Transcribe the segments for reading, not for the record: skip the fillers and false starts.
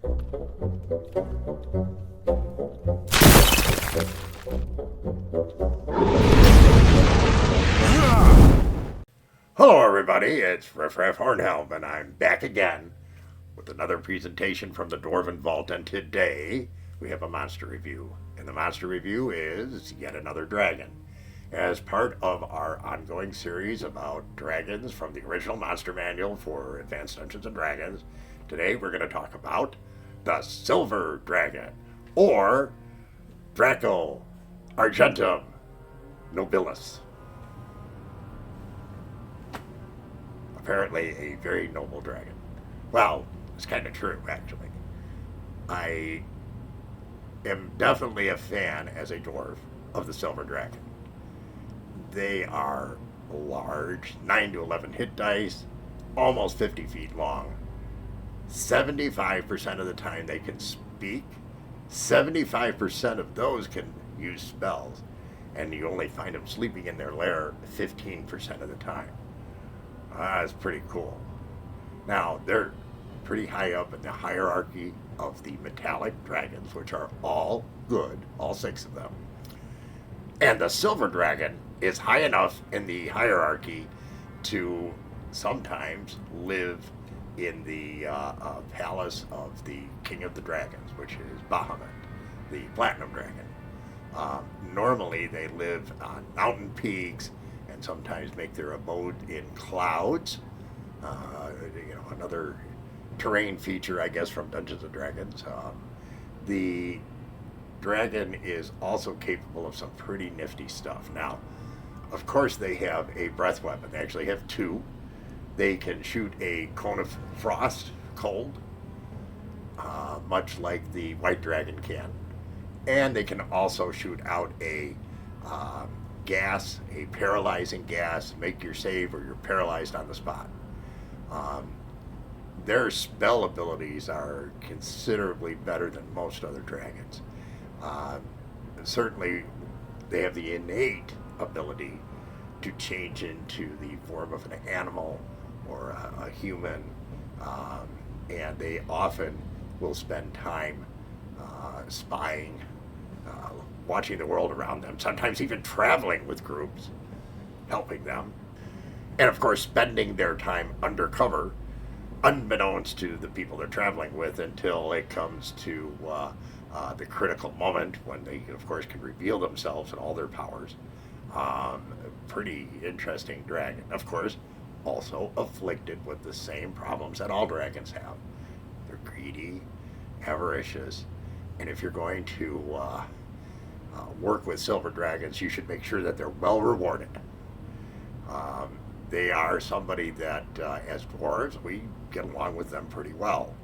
Hello everybody, it's Riff Hornhelm, and I'm back again with another presentation from the Dwarven Vault, and today we have a monster review. And the monster review is yet another dragon. As part of our ongoing series about dragons from the original monster manual for Advanced Dungeons & Dragons, today we're going to talk about the Silver Dragon, or Draco, Argentum, Nobilis. Apparently a very noble dragon. Well, it's kind of true, actually. I am definitely a fan, as a dwarf, of the Silver Dragon. They are large, 9 to 11 hit dice, almost 50 feet long. 75% of the time they can speak. 75% of those can use spells. And you only find them sleeping in their lair 15% of the time. That's pretty cool. Now, they're pretty high up in the hierarchy of the metallic dragons, which are all good, all 6 of them. And the Silver Dragon is high enough in the hierarchy to sometimes live in the palace of the King of the Dragons, which is Bahamut, the Platinum Dragon. Normally, they live on mountain peaks and sometimes make their abode in clouds. Another terrain feature, I guess, from Dungeons & Dragons. The dragon is also capable of some pretty nifty stuff. Now, of course, they have a breath weapon. They actually have 2. They can shoot a cone of frost, cold, much like the white dragon can. And they can also shoot out a gas, a paralyzing gas, make your save or you're paralyzed on the spot. Their spell abilities are considerably better than most other dragons. Certainly, they have the innate ability to change into the form of an animal or a human, and they often will spend time spying, watching the world around them, sometimes even traveling with groups, helping them, and of course spending their time undercover, unbeknownst to the people they're traveling with, until it comes to the critical moment when they, of course, can reveal themselves and all their powers. Pretty interesting dragon. Of course, also afflicted with the same problems that all dragons have. They're greedy, avaricious, and if you're going to work with silver dragons, you should make sure that they're well rewarded. They are somebody that, as dwarves, we get along with them pretty well.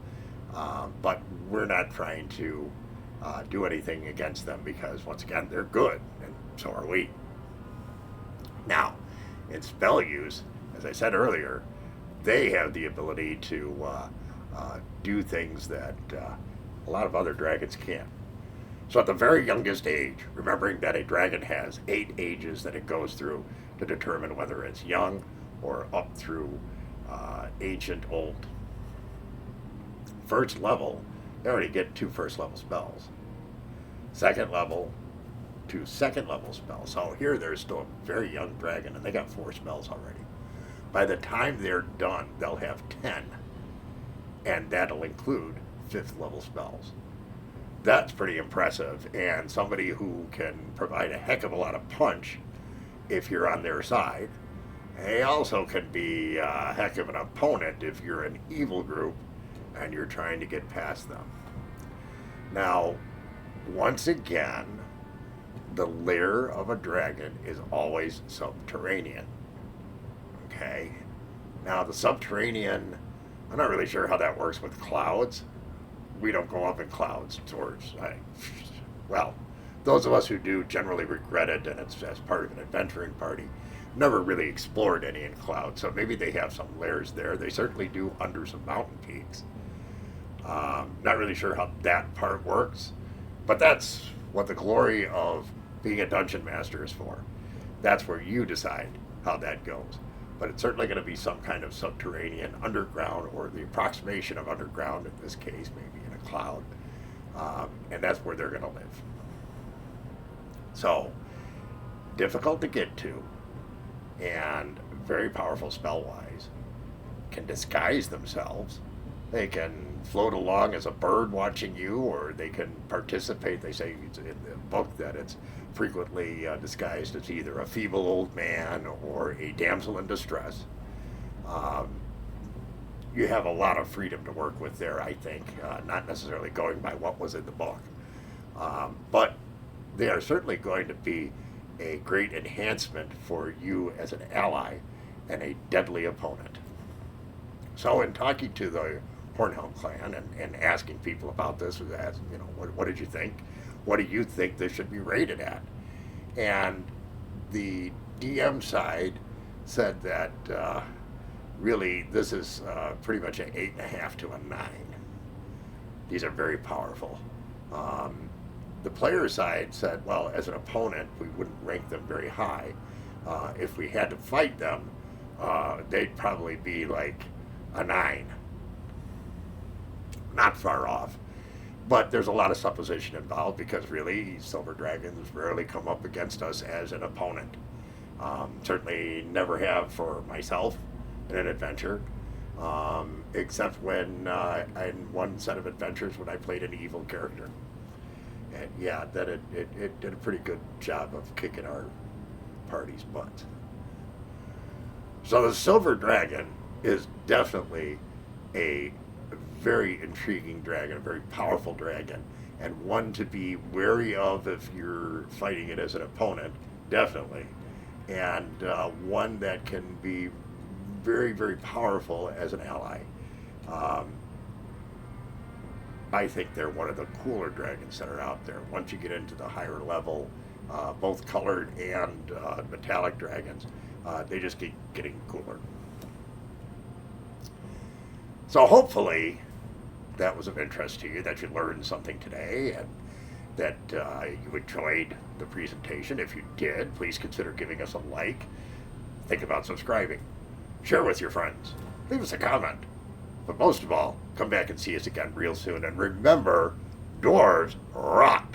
But we're not trying to do anything against them because, once again, they're good, and so are we. Now, in spell use, as I said earlier, they have the ability to do things that a lot of other dragons can't. So at the very youngest age, remembering that a dragon has 8 ages that it goes through to determine whether it's young or up through ancient old. First level, they already get 2 first level spells. Second level, 2 second level spells. So here there's still a very young dragon and they got 4 spells already. By the time they're done, they'll have 10. And that'll include 5th level spells. That's pretty impressive, and somebody who can provide a heck of a lot of punch if you're on their side. They also can be a heck of an opponent if you're an evil group and you're trying to get past them. Now, once again, the lair of a dragon is always subterranean. Okay? Now, the subterranean, I'm not really sure how that works with clouds. We don't go up in clouds towards, well, those of us who do generally regret it, and it's as part of an adventuring party. Never really explored any in clouds, so maybe they have some lairs there. They certainly do under some mountain peaks. Not really sure how that part works, but that's what the glory of being a dungeon master is for. That's where you decide how that goes. But it's certainly going to be some kind of subterranean, underground, or the approximation of underground in this case, maybe in a a cloud, and that's where they're going to live. So, difficult to get to, and very powerful spell-wise. Can disguise themselves. They can float along as a bird watching you, or they can participate. They say in the book that it's frequently disguised as either a feeble old man or a damsel in distress. You have a lot of freedom to work with there, I think, not necessarily going by what was in the book. But they are certainly going to be a great enhancement for you as an ally and a deadly opponent. So in talking to the HornhelmClan and asking people about this, what did you think? What do you think this should be rated at? And the DM side said that really this is pretty much an 8.5 to a 9. These are very powerful. The player side said, well, as an opponent, we wouldn't rank them very high. If we had to fight them, they'd probably be like a 9. Not far off. But there's a lot of supposition involved because really silver dragons rarely come up against us as an opponent. Certainly never have for myself in an adventure, except when in one set of adventures when I played an evil character. And yeah, that it did a pretty good job of kicking our party's butt. So the silver dragon is definitely a very intriguing dragon, a very powerful dragon, and one to be wary of if you're fighting it as an opponent, definitely. And one that can be very, very powerful as an ally. I think they're one of the cooler dragons that are out there. Once you get into the higher level, both colored and metallic dragons, they just keep getting cooler. So hopefully that was of interest to you, that you learned something today, and that you enjoyed the presentation. If you did, please consider giving us a like. Think about subscribing. Share with your friends. Leave us a comment. But most of all, come back and see us again real soon. And remember, dwarves rock!